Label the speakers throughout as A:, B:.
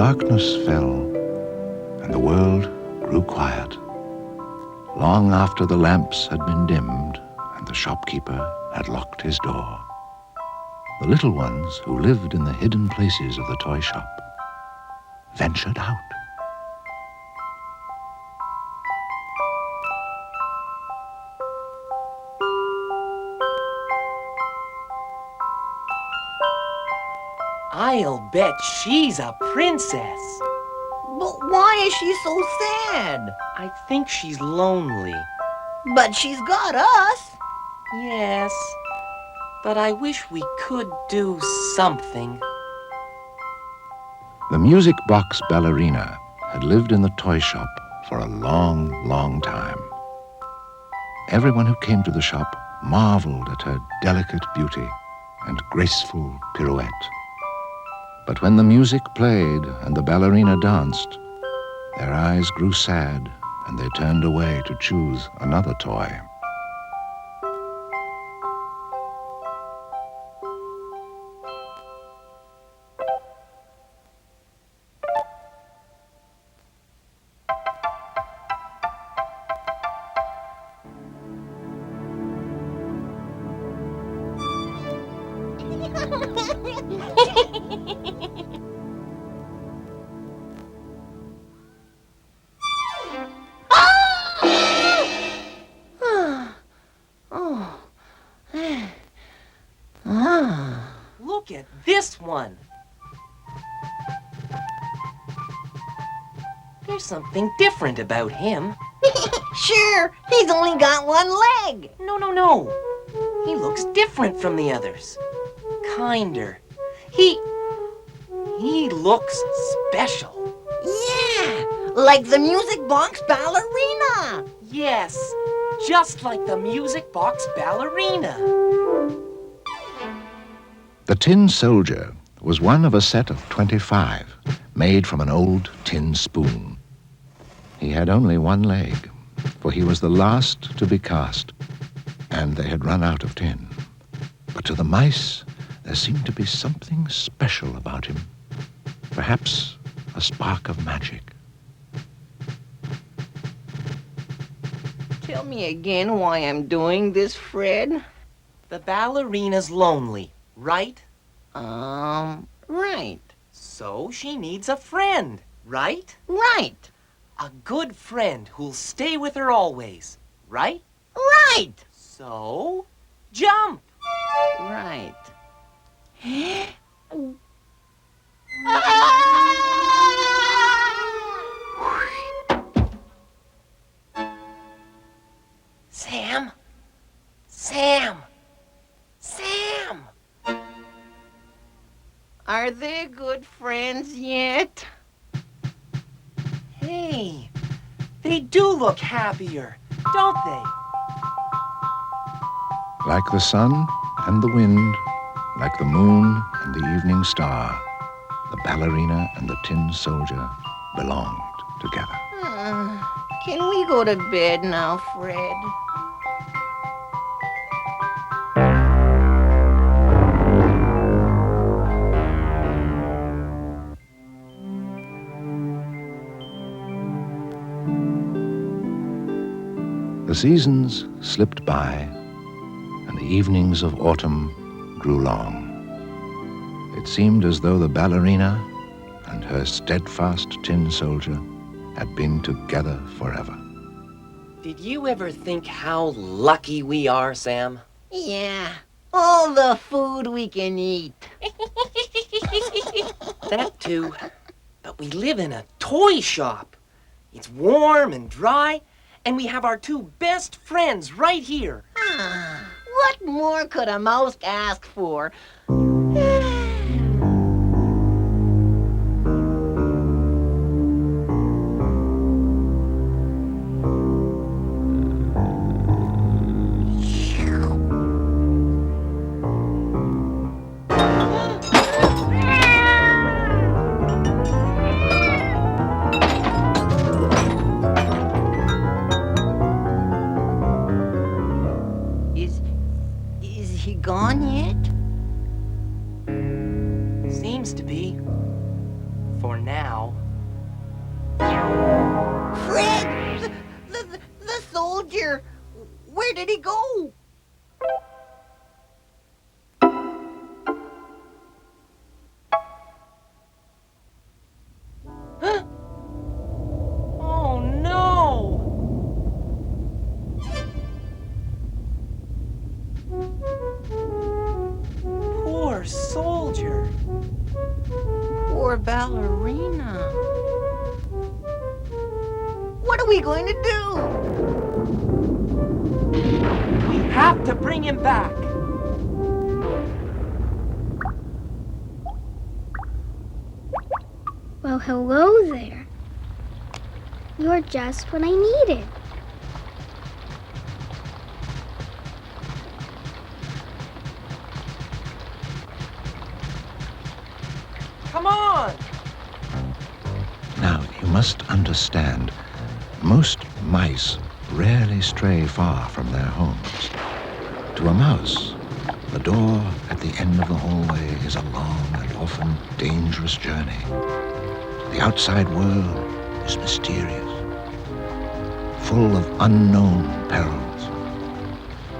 A: darkness fell, and the world grew quiet, long after the lamps had been dimmed and the shopkeeper had locked his door, the little ones who lived in the hidden places of the toy shop ventured out.
B: I'll bet she's a princess.
C: But why is she so sad?
B: I think she's lonely.
C: But she's got us.
B: Yes, but I wish we could do something.
A: The music box ballerina had lived in the toy shop for a long, long time. Everyone who came to the shop marveled at her delicate beauty and graceful pirouette. But when the music played and the ballerina danced, their eyes grew sad and they turned away to choose another toy.
B: Look at this one. There's something different about him.
C: Sure, he's only got one leg.
B: No. He looks different from the others. Kinder. He looks special.
C: Yeah, like the music box ballerina.
B: Yes, just like the music box ballerina.
A: The Tin Soldier was one of a set of 25 made from an old tin spoon. He had only one leg, for he was the last to be cast, and they had run out of tin. But to the mice, there seemed to be something special about him, perhaps a spark of magic.
C: Tell me again why I'm doing this, Fred.
B: The ballerina's lonely, right?
C: Right.
B: So she needs a friend, right?
C: Right.
B: A good friend who'll stay with her always, right?
C: Right.
B: So, jump!
C: Right.
B: Sam! Sam! Sam!
C: Are they good friends yet?
B: Hey, they do look happier, don't they?
A: Like the sun and the wind, like the moon and the evening star, the ballerina and the tin soldier belonged together.
C: Can we go to bed now, Fred?
A: The seasons slipped by, and the evenings of autumn grew long. It seemed as though the ballerina and her steadfast tin soldier had been together forever.
B: Did you ever think how lucky we are, Sam?
C: Yeah, all the food we can eat.
B: That too. But we live in a toy shop. It's warm and dry, and we have our two best friends right here.
C: What more could a mouse ask for? Is he gone yet?
B: Seems to be. For now.
C: Where did he go?
B: Huh? Oh no! Poor soldier.
C: Poor ballerina. What are we going to do?
B: We have to bring him back.
D: Well, hello there. You're just what I needed.
B: Come on!
A: Now, you must understand, most mice rarely stray far from their homes. To a mouse, the door at the end of the hallway is a long and often dangerous journey. The outside world is mysterious, full of unknown perils,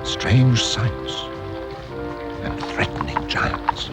A: strange sights, and threatening giants.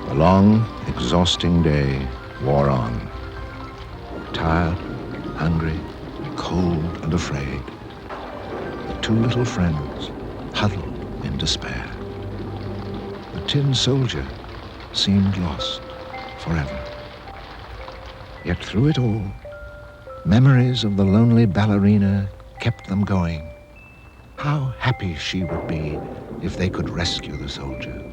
A: The long, exhausting day wore on. Tired, hungry, cold, and afraid, the two little friends huddled in despair. The Tin Soldier seemed lost forever. Yet through it all, memories of the lonely ballerina kept them going. How happy she would be if they could rescue the soldier.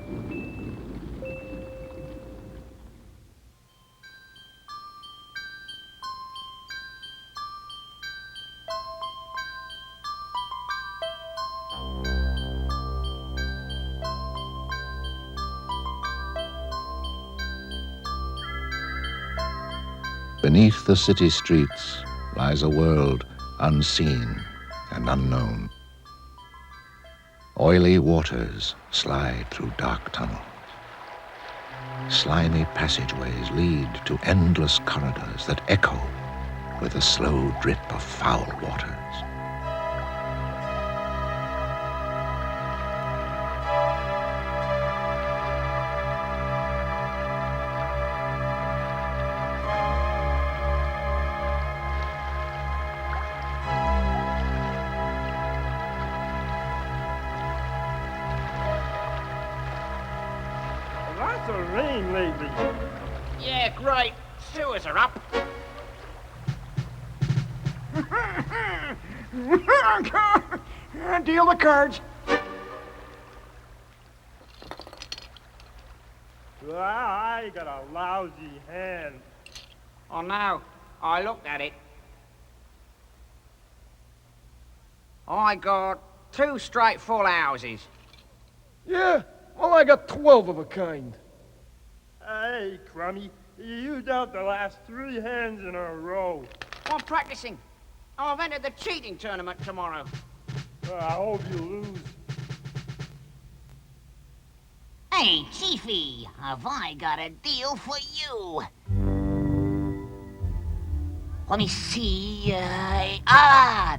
A: Beneath the city streets lies a world unseen and unknown. Oily waters slide through dark tunnels. Slimy passageways lead to endless corridors that echo with the slow drip of foul waters.
E: Lots of rain lately.
F: Yeah, great. Sewers are up.
E: Deal the cards. Well, I got a lousy hand.
F: Oh, no. I looked at it. I got 2 straight full houses.
G: Yeah, well, I got 12 of a kind.
E: Hey, Crummy, you dealt the last 3 hands in a row.
F: I'm practicing. I've entered the cheating tournament tomorrow.
E: I hope you lose.
C: Hey, Chiefy, have I got a deal for you? Let me see,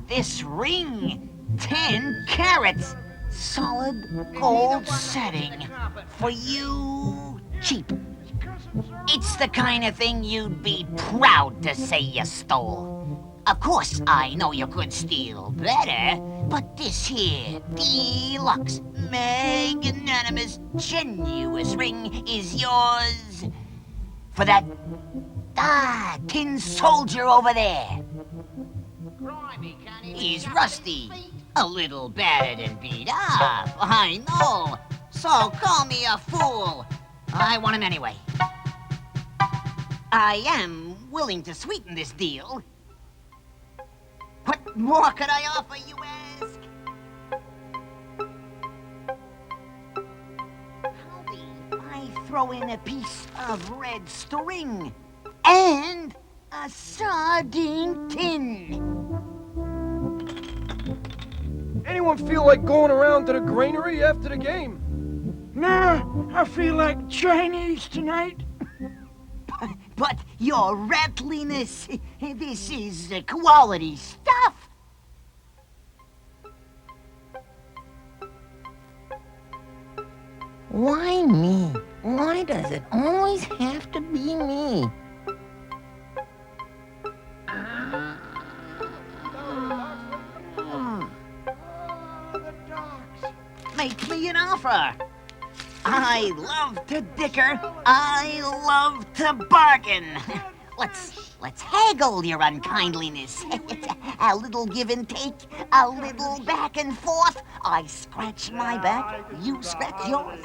C: this ring. 10 carats. Solid gold setting. For you, cheap. It's the kind of thing you'd be proud to say you stole. Of course, I know you could steal better, but this here deluxe, magnanimous, genuous ring is yours for that, tin soldier over there. He's rusty, a little battered and beat up, I know, so call me a fool. I want him anyway. I am willing to sweeten this deal. What more could I offer, you ask? Howdy, I throw in a piece of red string and a sardine tin.
G: Anyone feel like going around to the granary after the game?
H: Nah, I feel like Chinese tonight.
C: But your rattliness, this is quality stuff. Why me? Why does it always have to be me? Make me an offer. I love to dicker. I love to bargain. Let's haggle your unkindliness. A little give and take, a little back and forth. I scratch my back, you scratch yours.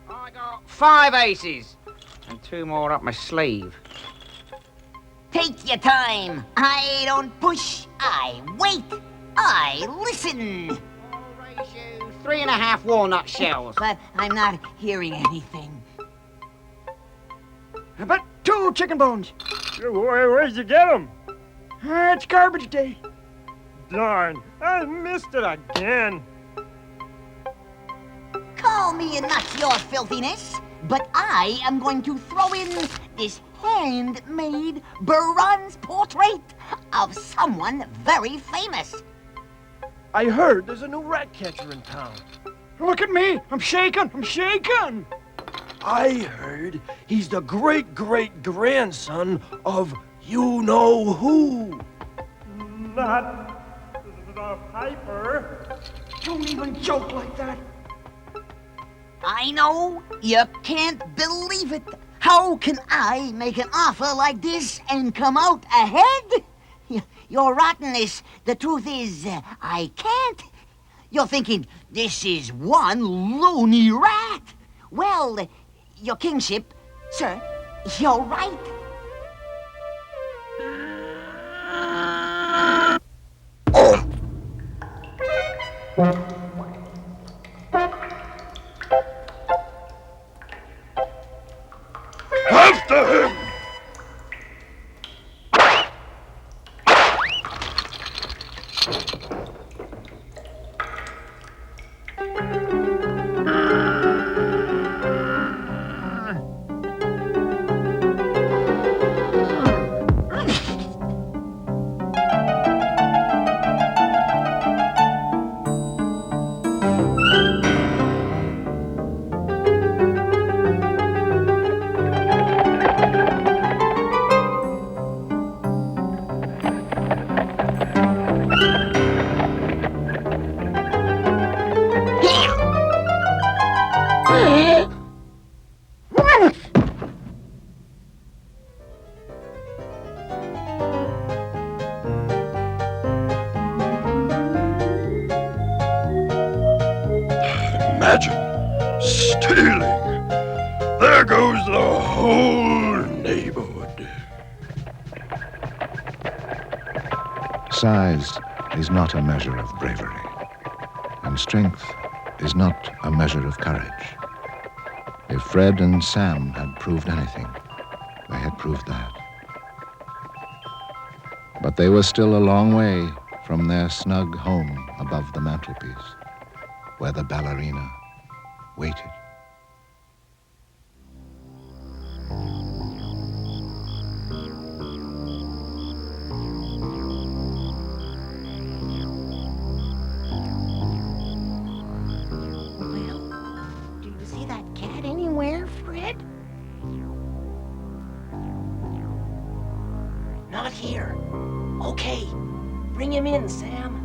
F: I got 5 aces and 2 more up my sleeve.
C: Take your time. I don't push. I wait. I listen.
F: I'll raise you 3.5 walnut shells.
C: But I'm not hearing anything.
H: How about 2 chicken bones?
E: Where'd you get them?
H: It's garbage day.
E: Darn, I missed it again.
C: Call me a nut, your filthiness, but I am going to throw in this handmade bronze portrait of someone very famous.
G: I heard there's a new rat catcher in town.
H: Look at me. I'm shaking. I'm shaking.
G: I heard he's the great-great-grandson of you-know-who.
E: Not the Piper.
H: Don't even joke like that.
C: I know you can't believe it. How can I make an offer like this and come out ahead? Your rottenness, the truth is, I can't. You're thinking, this is one loony rat. Well, your kingship, sir, you're right.
A: After him! Imagine stealing. There goes the whole neighborhood. Size is not a measure of bravery. strength is not a measure of courage. If Fred and Sam had proved anything, they had proved that. But they were still a long way from their snug home above the mantelpiece, where the ballerina waited.
C: Well, do you see that cat anywhere, Fred?
B: Not here. Okay, bring him in, Sam.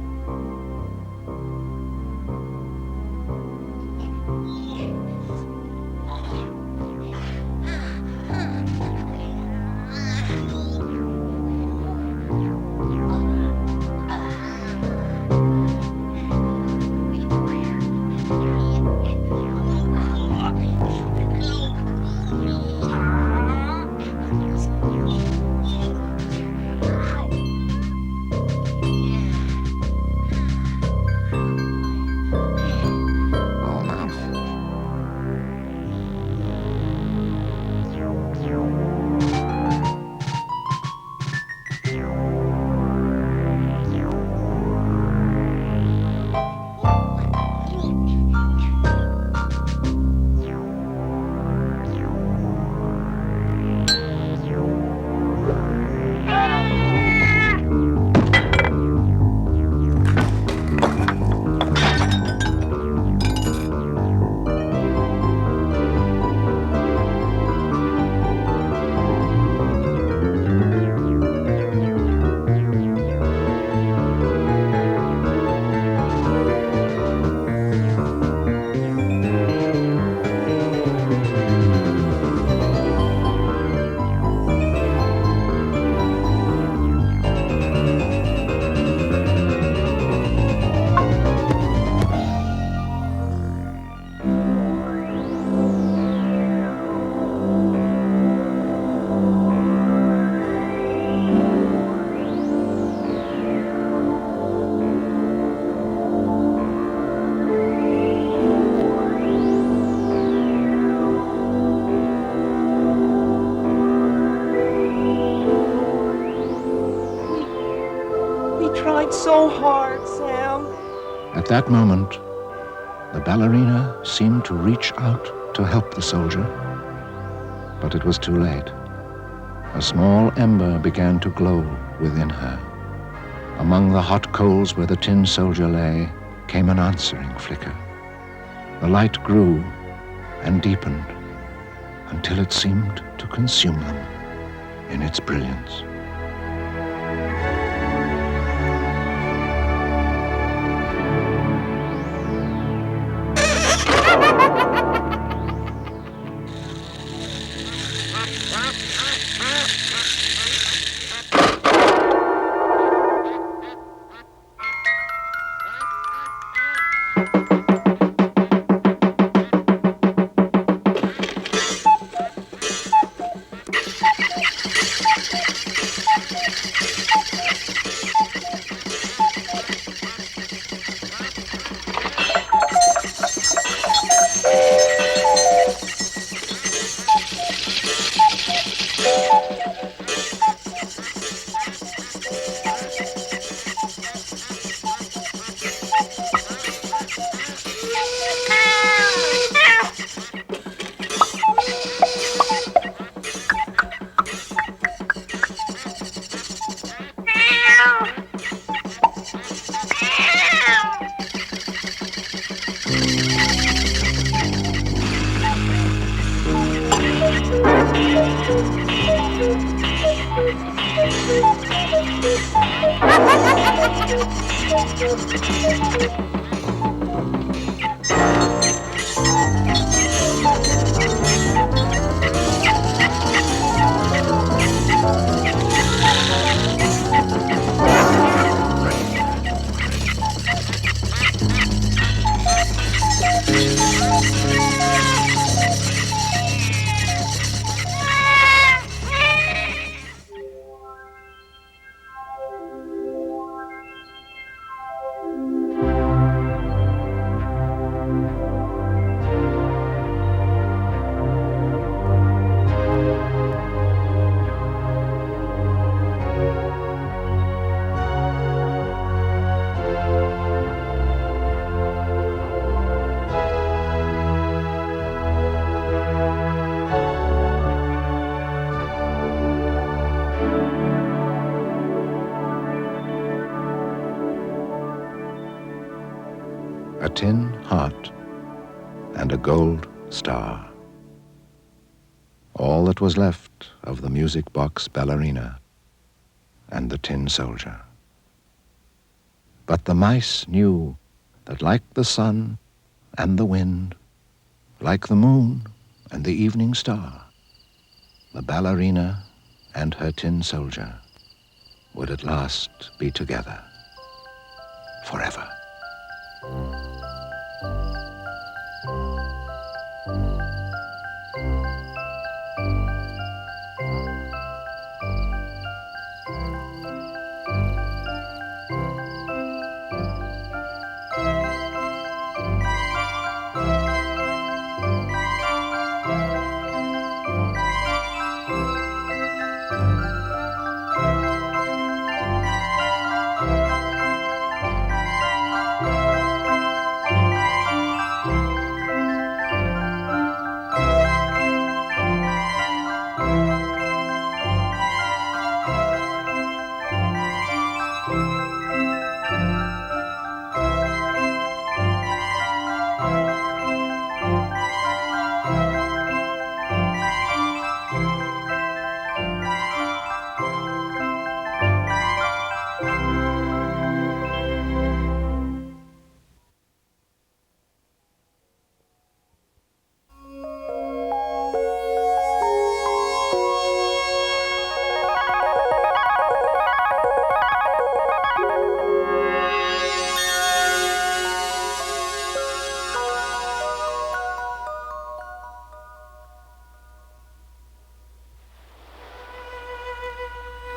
B: We tried so hard, Sam.
A: At that moment, the ballerina seemed to reach out to help the soldier, but it was too late. A small ember began to glow within her. Among the hot coals where the tin soldier lay came an answering flicker. The light grew and deepened until it seemed to consume them in its brilliance. tin heart, and a gold star. All that was left of the music box ballerina and the tin soldier. But the mice knew that like the sun and the wind, like the moon and the evening star, the ballerina and her tin soldier would at last be together forever.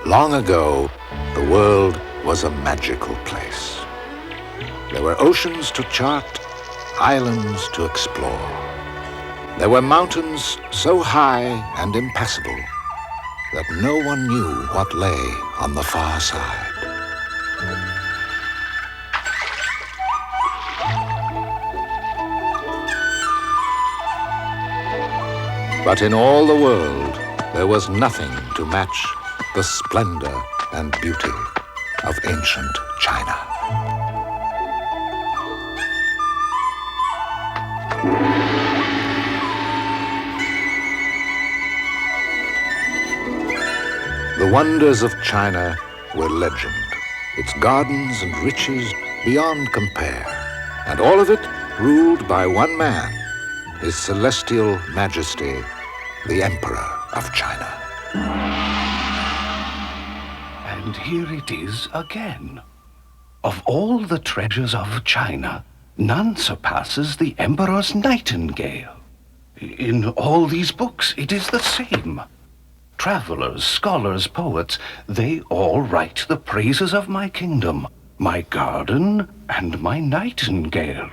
A: Long ago, the world was a magical place. There were oceans to chart, islands to explore. There were mountains so high and impassable that no one knew what lay on the far side. But in all the world, there was nothing to match the splendor and beauty of ancient China. The wonders of China were legend, its gardens and riches beyond compare, and all of it ruled by one man, His Celestial Majesty, the Emperor of China.
I: And here it is again. Of all the treasures of China, none surpasses the Emperor's nightingale. In all these books, it is the same. Travelers, scholars, poets, they all write the praises of my kingdom, my garden, and my nightingale.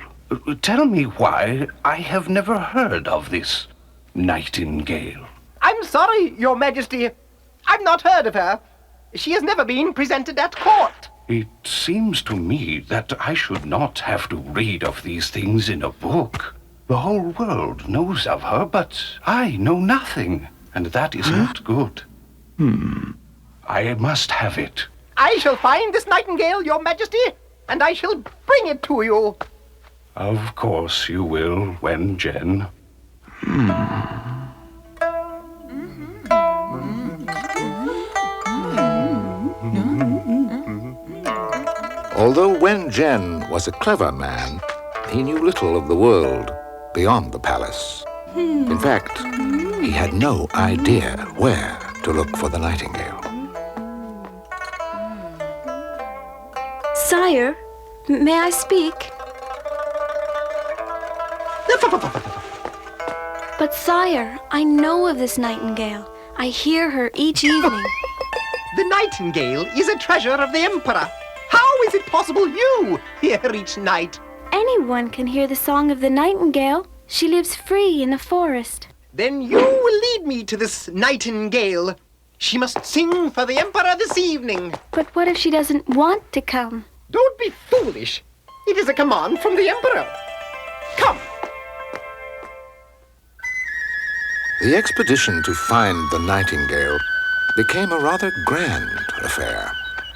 I: Tell me why I have never heard of this nightingale.
B: I'm sorry, Your Majesty. I've not heard of her. She has never been presented at court.
I: It seems to me that I should not have to read of these things in a book. The whole world knows of her, but I know nothing, and that is not good. I must have it.
B: I shall find this nightingale, Your Majesty, and I shall bring it to you.
I: Of course you will, Wen Zhen.
A: Although Wen Zhen was a clever man, he knew little of the world beyond the palace. In fact, he had no idea where to look for the nightingale.
D: Sire, may I speak? But sire, I know of this nightingale. I hear her each evening.
B: The nightingale is a treasure of the Emperor. How is it possible you hear her each night?
D: Anyone can hear the song of the nightingale. She lives free in the forest.
B: Then you will lead me to this nightingale. She must sing for the Emperor this evening.
D: But what if she doesn't want to come?
B: Don't be foolish. It is a command from the Emperor. Come.
A: The expedition to find the nightingale became a rather grand affair.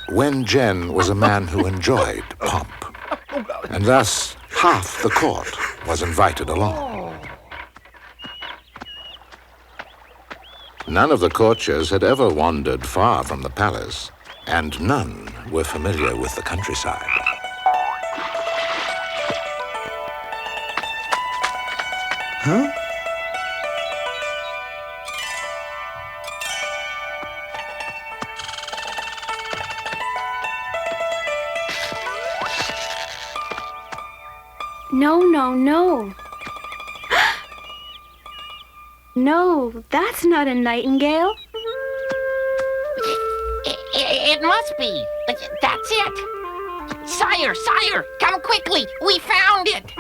A: Wen Zhen was a man who enjoyed pomp, and thus Half the court was invited along. None of the courtiers had ever wandered far from the palace, and none were familiar with the countryside.
B: Huh?
D: No, no, no. No, that's not a nightingale.
C: It must be. That's it. Sire, sire, come quickly. We found it.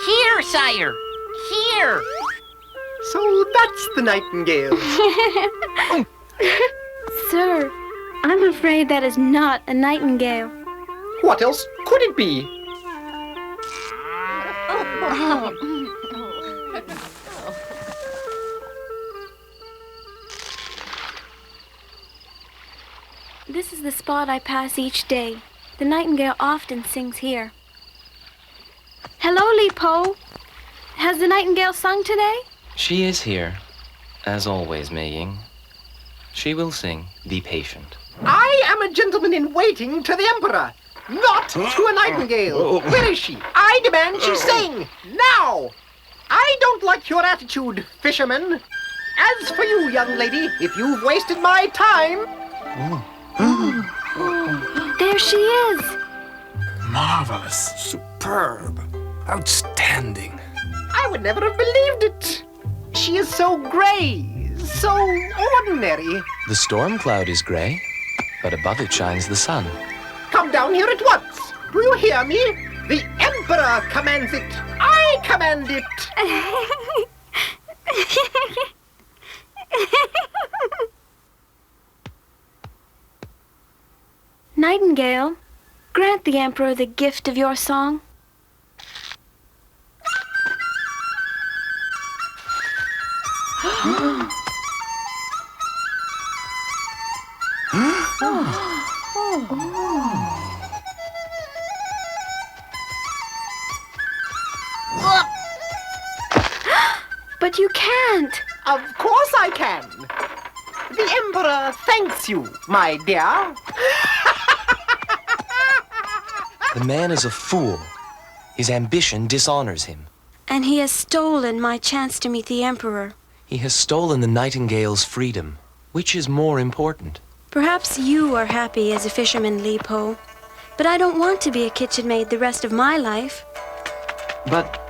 C: Here, sire. Here.
B: So that's the nightingale.
D: Sir, I'm afraid that is not a nightingale.
B: What else could it be?
D: This is the spot I pass each day. The nightingale often sings here. Hello, Li-Po. Has the nightingale sung today?
J: She is here, as always, Mei Ying. She will sing. Be patient.
B: I am a gentleman in waiting to the Emperor, not to a nightingale. Where is she? I demand she sing, now! I don't like your attitude, fisherman. As for you, young lady, if you've wasted my time...
D: There she is.
K: Marvelous. Superb. Outstanding.
B: I would never have believed it. She is so gray, so ordinary.
J: The storm cloud is gray, but above it shines the sun.
B: Come down here at once. Do you hear me? The Emperor commands it. I command it.
D: Nightingale, grant the Emperor the gift of your song. But you can't.
B: Of course I can. The Emperor thanks you, my dear.
J: The man is a fool. His ambition dishonors him.
D: And he has stolen my chance to meet the Emperor.
J: He has stolen the nightingale's freedom. Which is more important?
D: Perhaps you are happy as a fisherman, Li-Po. But I don't want to be a kitchen maid the rest of my life.
J: But...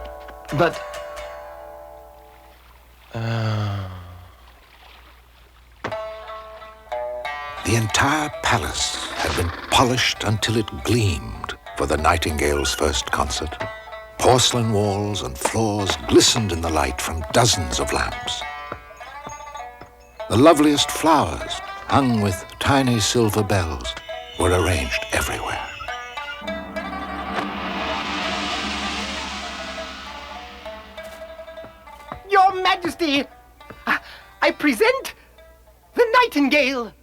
A: The entire palace had been polished until it gleamed for the nightingale's first concert. Porcelain walls and floors glistened in the light from dozens of lamps. The loveliest flowers, hung with tiny silver bells, were arranged everywhere.
B: Your Majesty, I present the nightingale.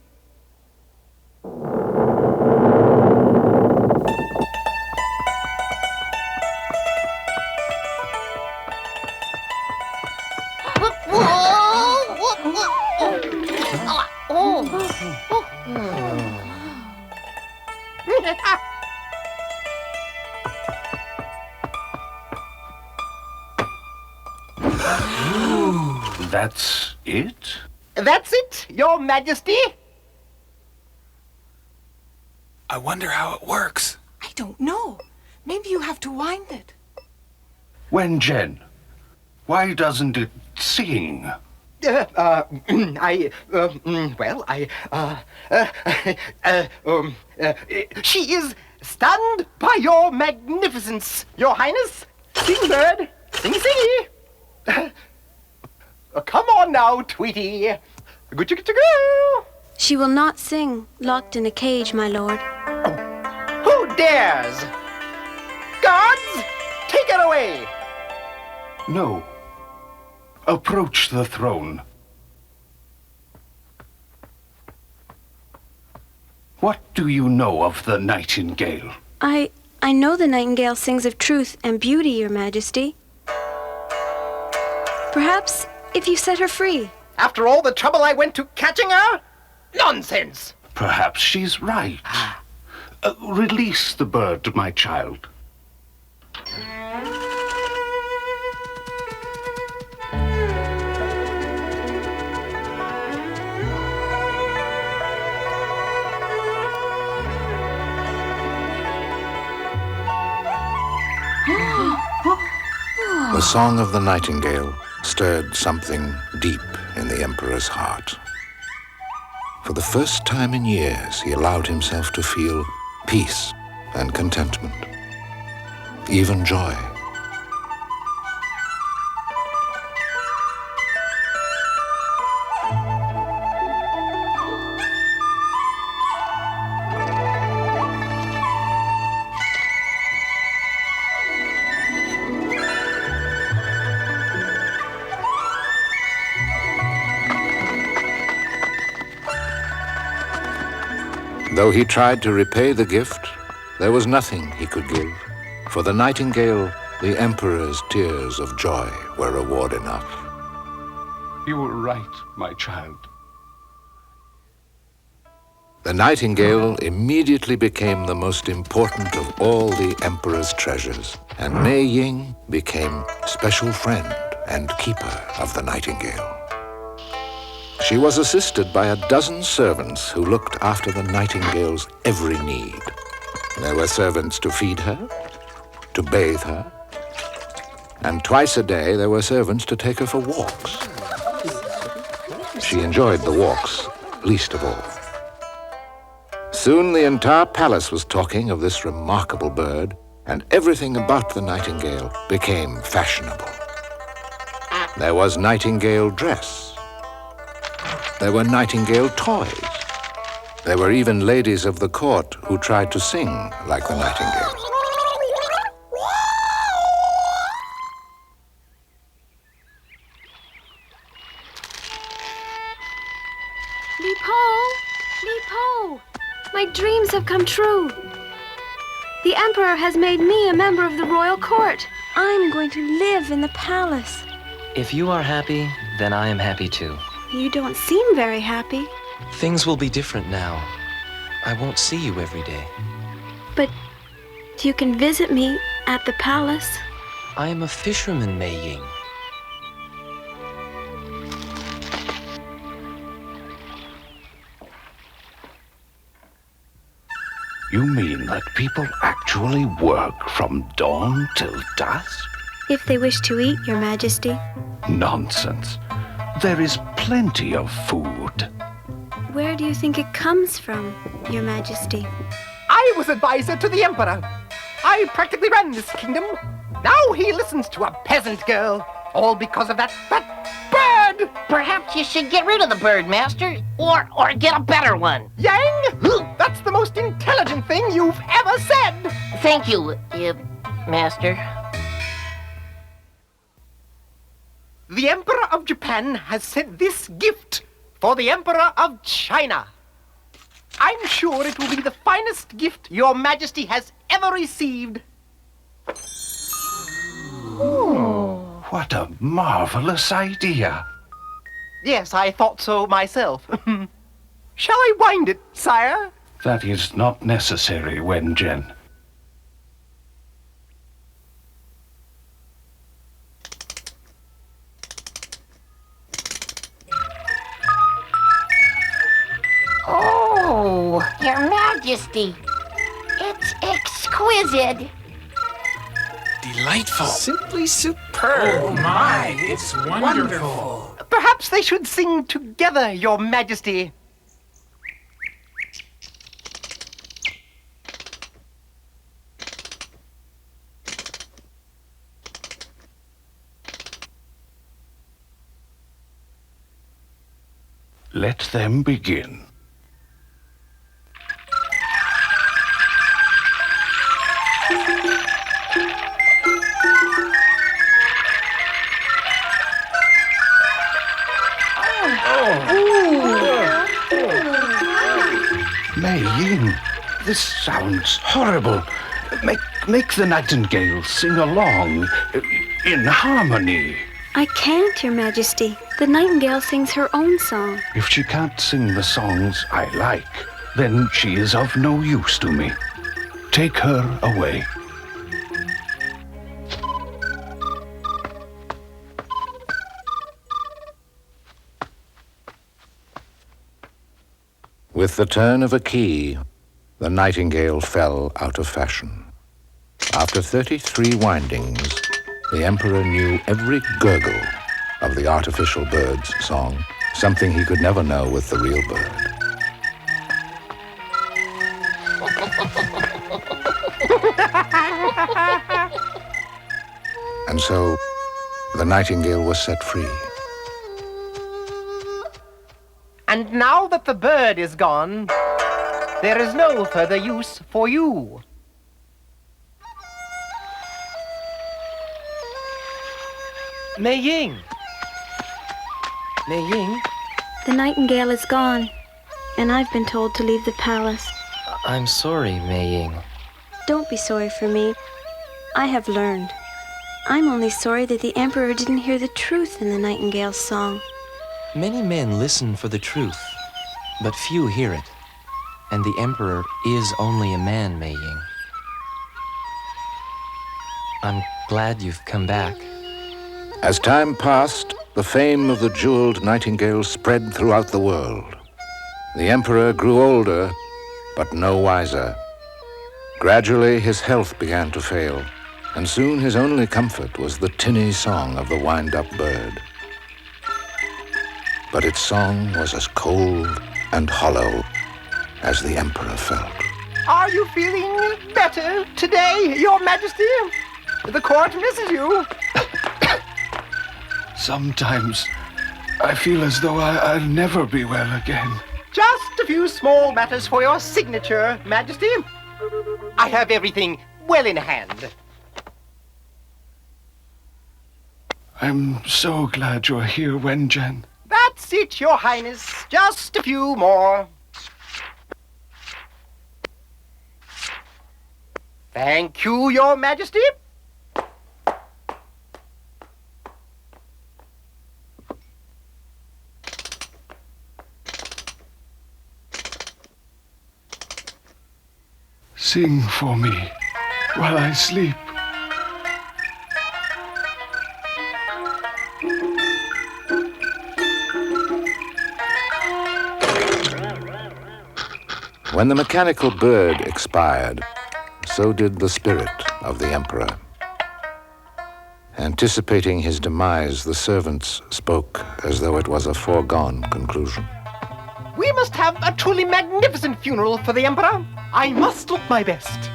I: That's it?
B: That's it, Your Majesty.
K: I wonder how it works.
H: I don't know. Maybe you have to wind it.
I: Wen-Jen, why doesn't it sing?
B: She is stunned by your magnificence, Your Highness. Sing, bird, sing, singy. Come on now, Tweety. Go.
D: She will not sing, locked in a cage, my lord.
B: Who dares? Guards, take her away.
I: No. approach the throne. What do you know of the nightingale?
D: I know the nightingale sings of truth and beauty, Your Majesty. Perhaps if you set her free.
B: After all the trouble I went to catching her? Nonsense!
I: Perhaps she's right. Release the bird, my child.
A: The song of the nightingale stirred something deep in the emperor's heart. For the first time in years, he allowed himself to feel peace and contentment, even joy. Though he tried to repay the gift, there was nothing he could give. For the nightingale, the emperor's tears of joy were reward enough.
I: You were right, my child.
A: The nightingale immediately became the most important of all the emperor's treasures, and Mei Ying became special friend and keeper of the nightingale. She was assisted by a dozen servants who looked after the nightingale's every need. There were servants to feed her, to bathe her, and twice a day there were servants to take her for walks. She enjoyed the walks least of all. Soon the entire palace was talking of this remarkable bird, and everything about the nightingale became fashionable. There was nightingale dress. There were nightingale toys. There were even ladies of the court who tried to sing like the nightingale.
D: Li Po! My dreams have come true. The Emperor has made me a member of the royal court. I'm going to live in the palace.
J: If you are happy, then I am happy too.
D: You don't seem very happy.
J: Things will be different now. I won't see you every day.
D: But you can visit me at the palace.
J: I am a fisherman, Mei Ying.
I: You mean that people actually work from dawn till dusk?
D: If they wish to eat, Your Majesty.
I: Nonsense. There is plenty of food.
D: Where do you think it comes from, Your Majesty?
B: I was advisor to the emperor. I practically ran this kingdom. Now he listens to a peasant girl. All because of that bird!
C: Perhaps you should get rid of the bird, Master. Or get a better one.
B: Yang, that's the most intelligent thing you've ever said.
C: Thank you, Master.
B: The Emperor of Japan has sent this gift for the Emperor of China. I'm sure it will be the finest gift Your Majesty has ever received.
I: What a marvelous idea.
B: Yes, I thought so myself. Shall I wind it, sire?
I: That is not necessary, Wen Zhen.
C: Oh, Your Majesty. It's exquisite.
K: Delightful.
H: Simply superb.
K: Oh my, it's wonderful.
B: Perhaps they should sing together, Your Majesty.
I: Let them begin. Mei Ying, this sounds horrible. Make the nightingale sing along in harmony.
D: I can't, Your Majesty. The nightingale sings her own song.
I: If she can't sing the songs I like, then she is of no use to me. Take her away.
A: With the turn of a key, the nightingale fell out of fashion. After 33 windings, the emperor knew every gurgle of the artificial bird's song, something he could never know with the real bird. And so, the nightingale was set free.
B: And now that the bird is gone, there is no further use for you. Mei Ying! Mei Ying?
D: The nightingale is gone, and I've been told to leave the palace.
J: I'm sorry, Mei Ying.
D: Don't be sorry for me. I have learned. I'm only sorry that the Emperor didn't hear the truth in the nightingale's song.
J: Many men listen for the truth, but few hear it. And the Emperor is only a man, Mei Ying. I'm glad you've come back.
A: As time passed, the fame of the jeweled nightingale spread throughout the world. The emperor grew older, but no wiser. Gradually, his health began to fail, and soon his only comfort was the tinny song of the wind-up bird. But its song was as cold and hollow as the emperor felt.
B: Are you feeling better today, Your Majesty? The court misses you.
I: Sometimes I feel as though I'll never be well again.
B: Just a few small matters for your signature, Majesty. I have everything well in hand.
I: I'm so glad you're here, Wen-Jen.
B: That's it, Your Highness. Just a few more. Thank you, Your Majesty.
I: Sing for me while I sleep.
A: When the mechanical bird expired, so did the spirit of the emperor. Anticipating his demise, the servants spoke as though it was a foregone conclusion.
B: We must have a truly magnificent funeral for the Emperor. I must look my best.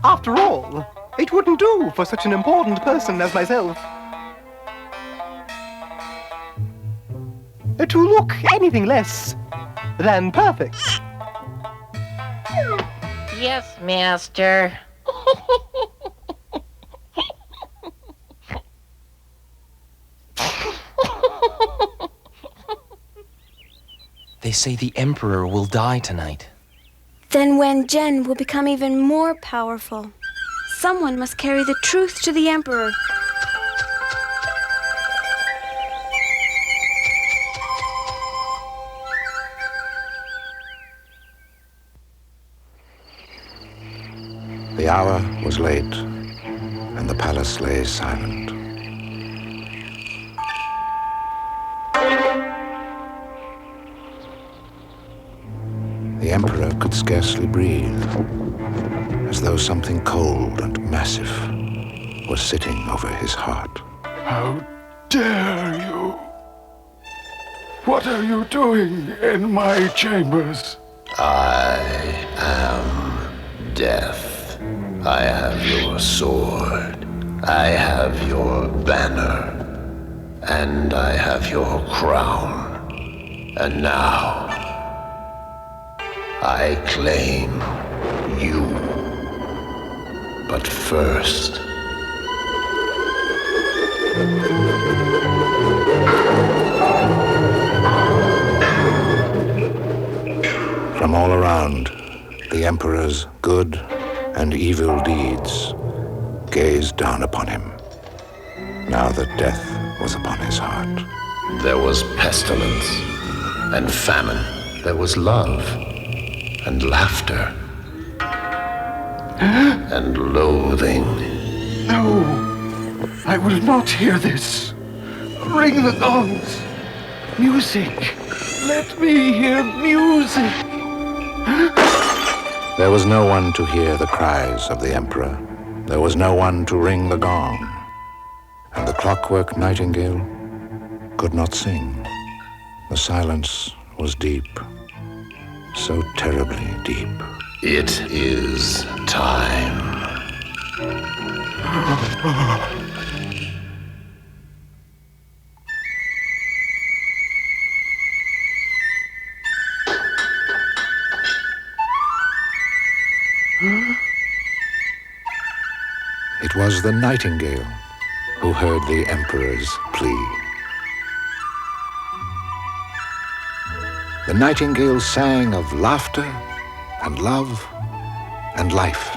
B: After all, it wouldn't do for such an important person as myself to look anything less than perfect.
L: Yes, Master.
J: They say the Emperor will die tonight.
D: Then Wen-Jen will become even more powerful. Someone must carry the truth to the Emperor.
A: The hour was late, and the palace lay silent. The emperor could scarcely breathe, as though something cold and massive was sitting over his heart.
I: How dare you? What are you doing in my chambers?
M: I am death. I have your sword. I have your banner. And I have your crown. And now I claim you. But first,
A: the emperor's good and evil deeds gazed down upon him, now that death was upon his heart.
M: There was pestilence and famine. There was love and laughter and loathing.
I: No, I will not hear this. Ring the gongs. Music. Let me hear music.
A: There was no one to hear the cries of the emperor. There was no one to ring the gong. And the clockwork nightingale could not sing. The silence was deep, so terribly deep.
M: It is time.
A: It was the nightingale who heard the emperor's plea. The nightingale sang of laughter and love and life.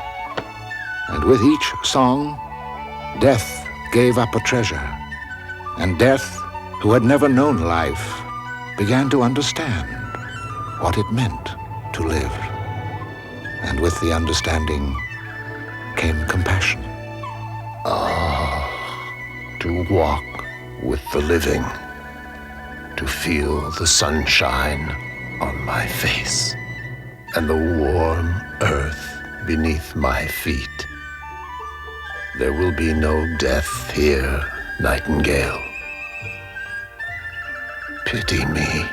A: And with each song, Death gave up a treasure. And Death, who had never known life, began to understand what it meant to live. And with the understanding came compassion.
M: To walk with the living, to feel the sunshine on my face and the warm earth beneath my feet. There will be no death here, Nightingale. Pity me.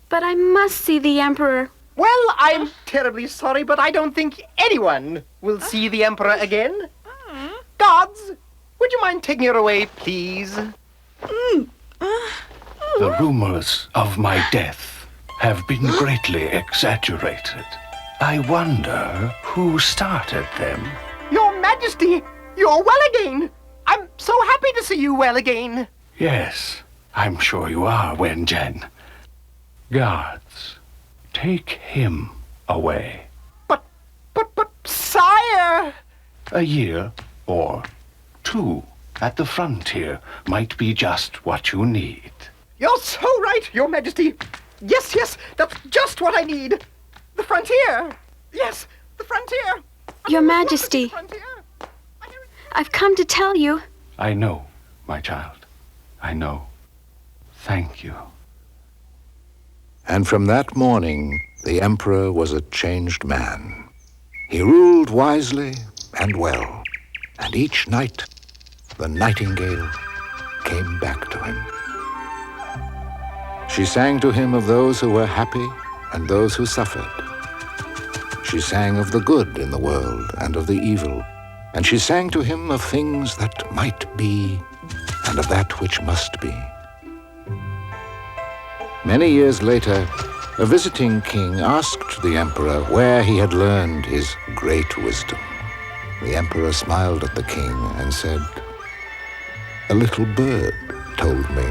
D: But I must see the Emperor.
B: Well, I'm terribly sorry, but I don't think anyone will see the Emperor again. Guards, would you mind taking her away, please?
I: The rumors of my death have been greatly exaggerated. I wonder who started them.
B: Your Majesty, you're well again. I'm so happy to see you well again.
I: Yes, I'm sure you are, Wen-Jen. Guards, take him away.
B: But, sire!
I: A year or 2 at the frontier might be just what you need.
B: You're so right, Your Majesty. Yes, that's just what I need. The frontier. Yes, the frontier.
D: Your Majesty, I've come to tell you.
I: I know, my child. I know. Thank you.
A: And from that morning, the emperor was a changed man. He ruled wisely and well, and each night the nightingale came back to him. She sang to him of those who were happy and those who suffered. She sang of the good in the world and of the evil, and she sang to him of things that might be and of that which must be. Many years later, a visiting king asked the emperor where he had learned his great wisdom. The emperor smiled at the king and said, "A little bird told me